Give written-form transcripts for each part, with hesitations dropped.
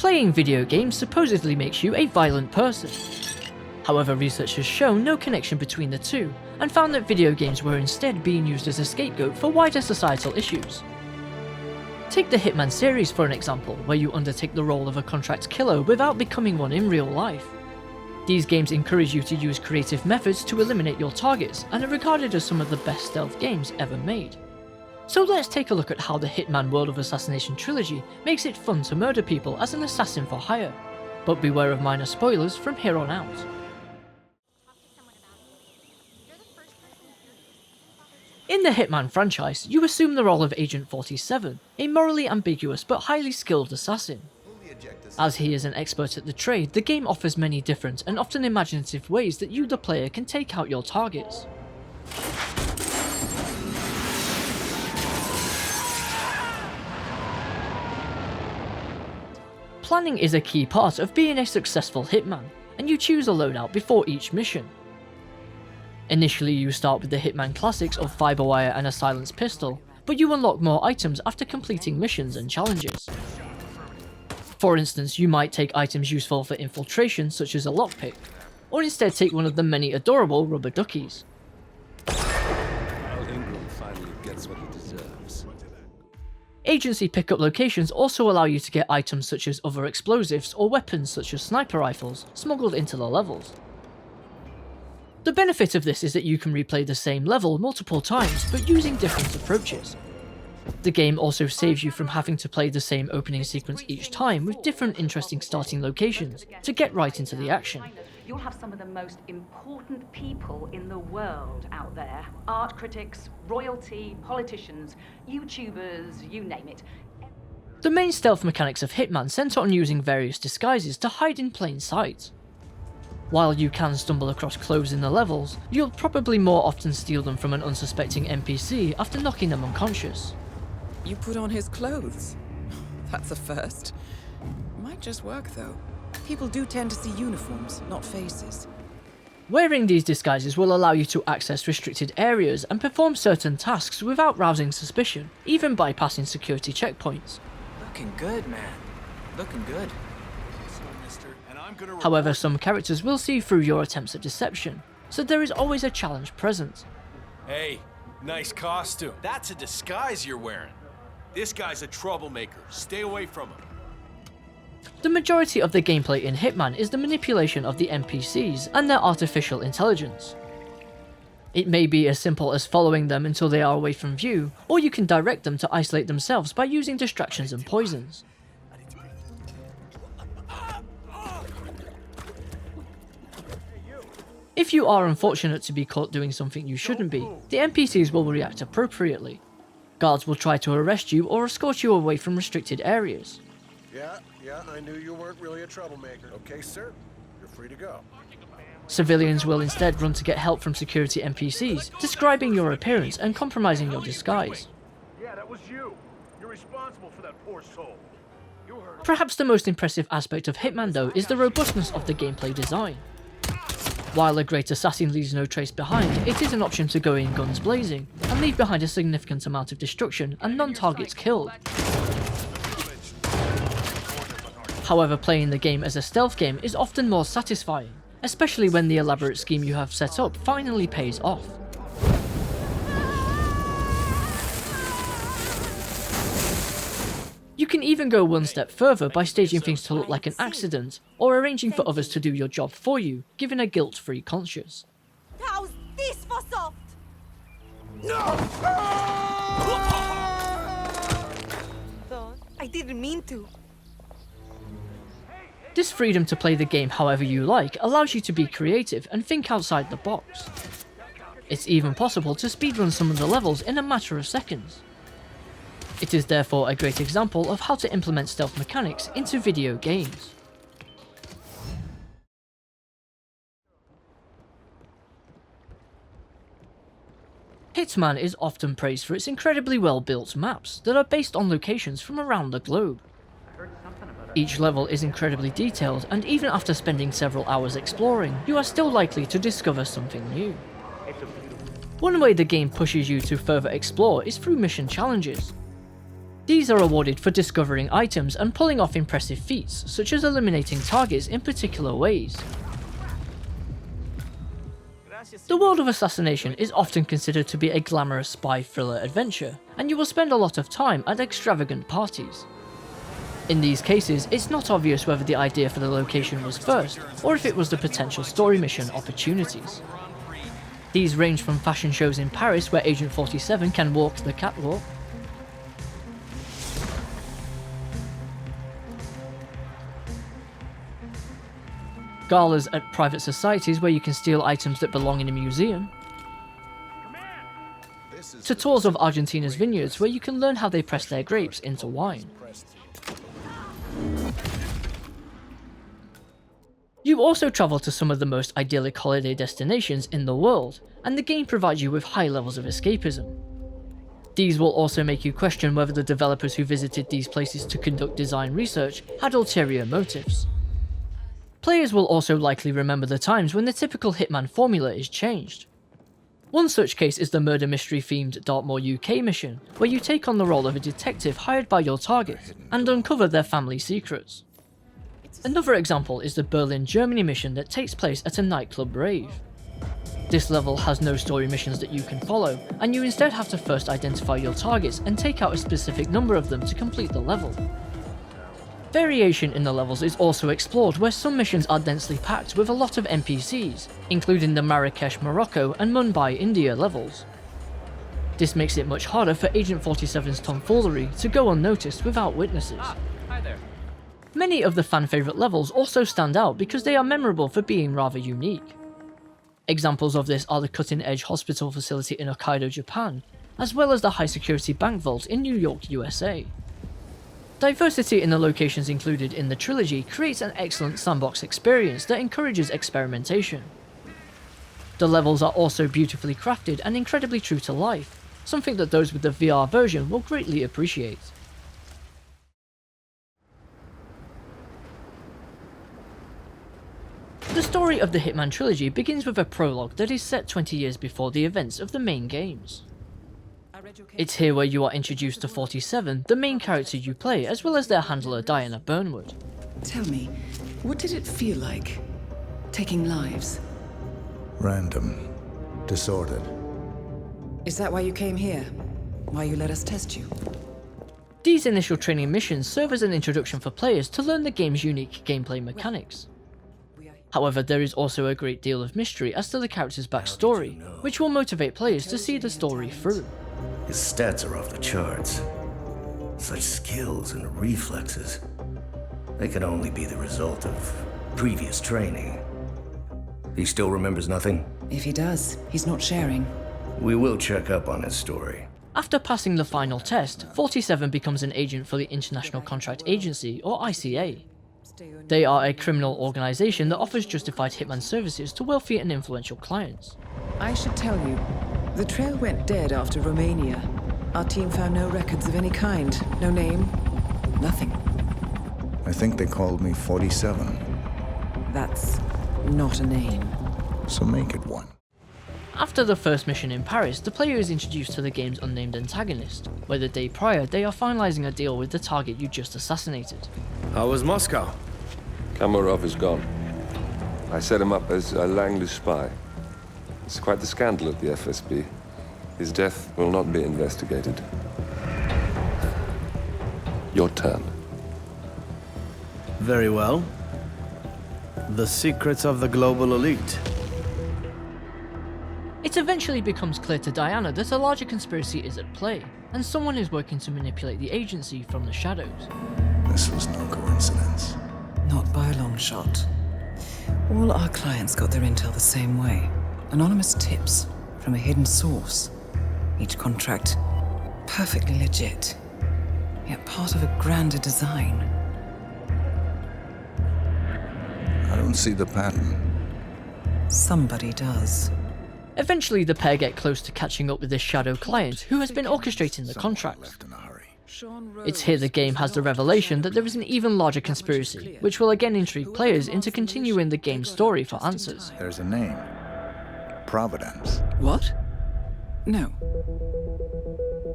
Playing video games supposedly makes you a violent person. However, research has shown no connection between the two, and found that video games were instead being used as a scapegoat for wider societal issues. Take the Hitman series for an example, where you undertake the role of a contract killer without becoming one in real life. These games encourage you to use creative methods to eliminate your targets, and are regarded as some of the best stealth games ever made. So let's take a look at how the Hitman World of Assassination Trilogy makes it fun to murder people as an assassin for hire, but beware of minor spoilers from here on out. In the Hitman franchise, you assume the role of Agent 47, a morally ambiguous but highly skilled assassin. As he is an expert at the trade, the game offers many different and often imaginative ways that you the player can take out your targets. Planning is a key part of being a successful Hitman, and you choose a loadout before each mission. Initially you start with the Hitman classics of fiber wire and a silenced pistol, but you unlock more items after completing missions and challenges. For instance, you might take items useful for infiltration such as a lockpick, or instead take one of the many adorable rubber duckies. Agency pickup locations also allow you to get items such as other explosives or weapons such as sniper rifles smuggled into the levels. The benefit of this is that you can replay the same level multiple times but using different approaches. The game also saves you from having to play the same opening sequence each time with different interesting starting locations to get right into the action. You'll have some of the most important people in the world out there. Art critics, royalty, politicians, YouTubers, you name it. The main stealth mechanics of Hitman centre on using various disguises to hide in plain sight. While you can stumble across clothes in the levels, you'll probably more often steal them from an unsuspecting NPC after knocking them unconscious. You put on his clothes? That's a first. Might just work though. People do tend to see uniforms, not faces. Wearing these disguises will allow you to access restricted areas and perform certain tasks without rousing suspicion, even bypassing security checkpoints. Looking good, man. Looking good. However, some characters will see through your attempts at deception, so there is always a challenge present. Hey, nice costume. That's a disguise you're wearing. This guy's a troublemaker. Stay away from him. The majority of the gameplay in Hitman is the manipulation of the NPCs and their artificial intelligence. It may be as simple as following them until they are away from view, or you can direct them to isolate themselves by using distractions and poisons. If you are unfortunate to be caught doing something you shouldn't be, the NPCs will react appropriately. Guards will try to arrest you or escort you away from restricted areas. Yeah, I knew you weren't really a troublemaker. Okay, sir, you're free to go. Civilians will instead run to get help from security NPCs, describing your appearance and compromising your disguise. Yeah, that was you. You're responsible for that poor soul. You heard. Perhaps the most impressive aspect of Hitman though is the robustness of the gameplay design. While a great assassin leaves no trace behind, it is an option to go in guns blazing, and leave behind a significant amount of destruction and non-targets killed. However, playing the game as a stealth game is often more satisfying, especially when the elaborate scheme you have set up finally pays off. You can even go one step further by staging things to look like an accident, or arranging for others to do your job for you, giving a guilt-free conscience. How's this for soft? I didn't mean to. This freedom to play the game however you like allows you to be creative and think outside the box. It's even possible to speedrun some of the levels in a matter of seconds. It is therefore a great example of how to implement stealth mechanics into video games. Hitman is often praised for its incredibly well-built maps that are based on locations from around the globe. Each level is incredibly detailed, and even after spending several hours exploring, you are still likely to discover something new. One way the game pushes you to further explore is through mission challenges. These are awarded for discovering items and pulling off impressive feats, such as eliminating targets in particular ways. The world of Assassination is often considered to be a glamorous spy thriller adventure, and you will spend a lot of time at extravagant parties. In these cases, it's not obvious whether the idea for the location was first, or if it was the potential story mission opportunities. These range from fashion shows in Paris where Agent 47 can walk the catwalk, galas at private societies where you can steal items that belong in a museum, to tours of Argentina's vineyards where you can learn how they press their grapes into wine. You also travel to some of the most idyllic holiday destinations in the world, and the game provides you with high levels of escapism. These will also make you question whether the developers who visited these places to conduct design research had ulterior motives. Players will also likely remember the times when the typical Hitman formula is changed. One such case is the murder mystery themed Dartmoor UK mission, where you take on the role of a detective hired by your target and uncover their family secrets. Another example is the Berlin, Germany mission that takes place at a nightclub rave. This level has no story missions that you can follow, and you instead have to first identify your targets and take out a specific number of them to complete the level. Variation in the levels is also explored, where some missions are densely packed with a lot of NPCs, including the Marrakesh, Morocco and Mumbai, India levels. This makes it much harder for Agent 47's tomfoolery to go unnoticed without witnesses. Hi there. Many of the fan-favourite levels also stand out because they are memorable for being rather unique. Examples of this are the cutting-edge hospital facility in Hokkaido, Japan, as well as the high-security bank vault in New York, USA. Diversity in the locations included in the Trilogy creates an excellent sandbox experience that encourages experimentation. The levels are also beautifully crafted and incredibly true to life, something that those with the VR version will greatly appreciate. The story of the Hitman trilogy begins with a prologue that is set 20 years before the events of the main games. It's here where you are introduced to 47, the main character you play, as well as their handler Diana Burnwood. Tell me, what did it feel like, taking lives? Random. Disordered. Is that why you came here? Why you let us test you? These initial training missions serve as an introduction for players to learn the game's unique gameplay mechanics. However, there is also a great deal of mystery as to the character's backstory, which will motivate players to see the story through. His stats are off the charts. Such skills and reflexes. They could only be the result of previous training. He still remembers nothing? If he does, he's not sharing. We will check up on his story. After passing the final test, 47 becomes an agent for the International Contract Agency, or ICA. They are a criminal organisation that offers justified Hitman services to wealthy and influential clients. I should tell you, the trail went dead after Romania. Our team found no records of any kind. No name, nothing. I think they called me 47. That's not a name. So make it one. After the first mission in Paris, the player is introduced to the game's unnamed antagonist, where the day prior they are finalising a deal with the target you just assassinated. How was Moscow? Kamarov is gone. I set him up as a Langley spy. It's quite the scandal at the FSB. His death will not be investigated. Your turn. Very well. The secrets of the global elite. It eventually becomes clear to Diana that a larger conspiracy is at play, and someone is working to manipulate the agency from the shadows. This was no coincidence. Not by a long shot. All our clients got their intel the same way. Anonymous tips from a hidden source. Each contract perfectly legit, yet part of a grander design. I don't see the pattern. Somebody does. Eventually, the pair get close to catching up with this shadow client who has been orchestrating the contract. It's here the game has the revelation that there is an even larger conspiracy, which will again intrigue players into continuing the game's story for answers. There's a name. Providence. What? No.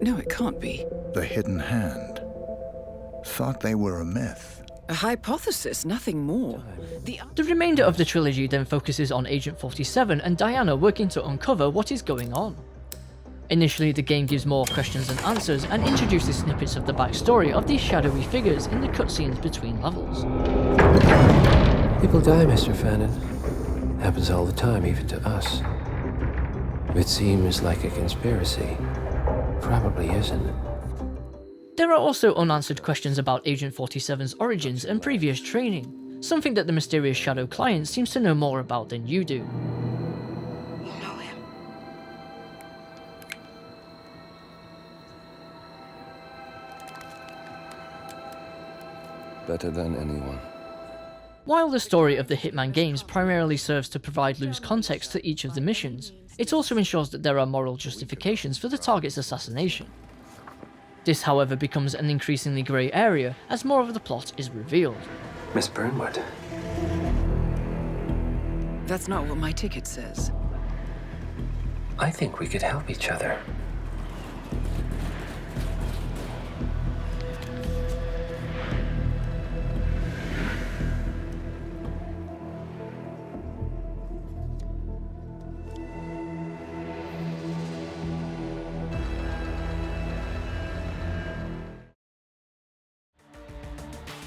No, it can't be. The hidden hand. Thought they were a myth. A hypothesis, nothing more. The remainder of the trilogy then focuses on Agent 47 and Diana working to uncover what is going on. Initially, the game gives more questions than answers and introduces snippets of the backstory of these shadowy figures in the cutscenes between levels. People die, Mr. Fannin. Happens all the time, even to us. It seems like a conspiracy. Probably isn't. There are also unanswered questions about Agent 47's origins and previous training, something that the mysterious Shadow client seems to know more about than you do. You know him. Better than anyone. While the story of the Hitman games primarily serves to provide loose context to each of the missions, it also ensures that there are moral justifications for the target's assassination. This, however, becomes an increasingly grey area as more of the plot is revealed. Miss Burnwood. That's not what my ticket says. I think we could help each other.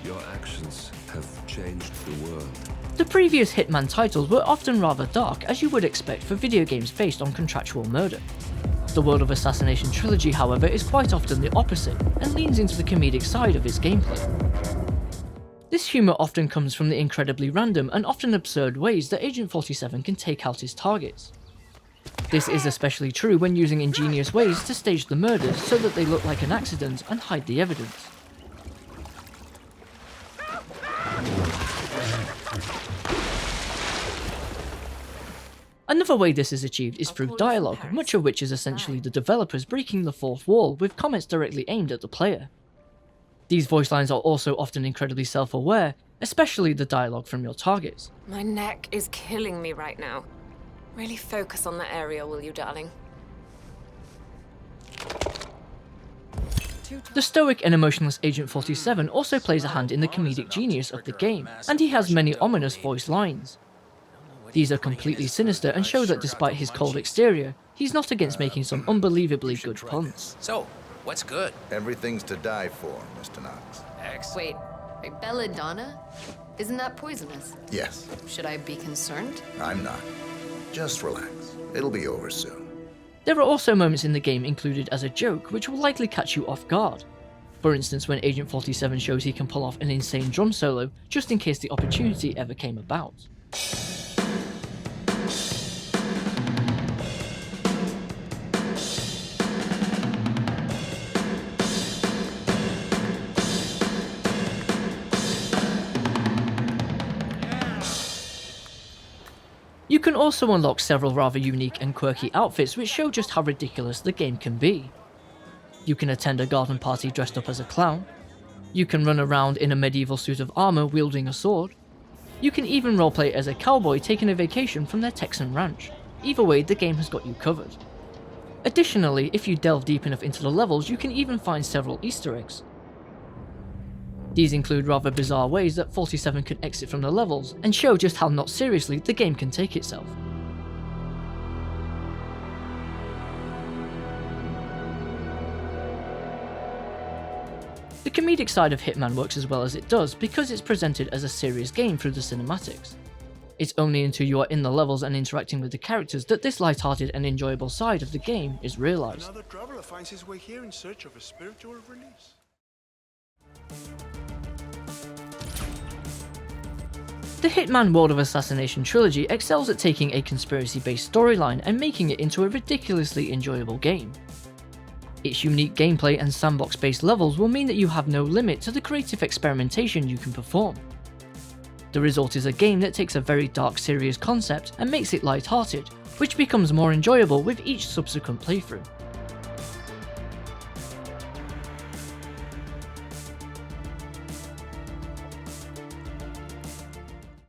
Your actions have changed the world. The previous Hitman titles were often rather dark, as you would expect for video games based on contractual murder. The world of Assassination Trilogy, however, is quite often the opposite, and leans into the comedic side of its gameplay. This humour often comes from the incredibly random and often absurd ways that Agent 47 can take out his targets. This is especially true when using ingenious ways to stage the murders so that they look like an accident and hide the evidence. Another way this is achieved is through dialogue, much of which is essentially the developers breaking the fourth wall with comments directly aimed at the player. These voice lines are also often incredibly self-aware, especially the dialogue from your targets. My neck is killing me right now. Really focus on that area, will you, darling? The stoic and emotionless Agent 47 also plays a hand in the comedic genius of the game, and he has many ominous voice lines. These are completely sinister and show that despite his cold exterior, he's not against making some unbelievably good puns. So, what's good? Everything's to die for, Mr. Knox. Wait, belladonna? Isn't that poisonous? Yes, Should I be concerned? I'm not. Just relax. It'll be over soon. There are also moments in the game included as a joke which will likely catch you off guard. For instance, when Agent 47 shows he can pull off an insane drum solo just in case the opportunity ever came about. You can also unlock several rather unique and quirky outfits which show just how ridiculous the game can be. You can attend a garden party dressed up as a clown. You can run around in a medieval suit of armour wielding a sword. You can even roleplay as a cowboy taking a vacation from their Texan ranch. Either way, the game has got you covered. Additionally, if you delve deep enough into the levels, you can even find several Easter eggs. These include rather bizarre ways that 47 can exit from the levels, and show just how not seriously the game can take itself. The comedic side of Hitman works as well as it does because it's presented as a serious game through the cinematics. It's only until you are in the levels and interacting with the characters that this light-hearted and enjoyable side of the game is realised. Another traveler finds his way here in search of a spiritual release. The Hitman World of Assassination Trilogy excels at taking a conspiracy-based storyline and making it into a ridiculously enjoyable game. Its unique gameplay and sandbox-based levels will mean that you have no limit to the creative experimentation you can perform. The result is a game that takes a very dark, serious concept and makes it light-hearted, which becomes more enjoyable with each subsequent playthrough.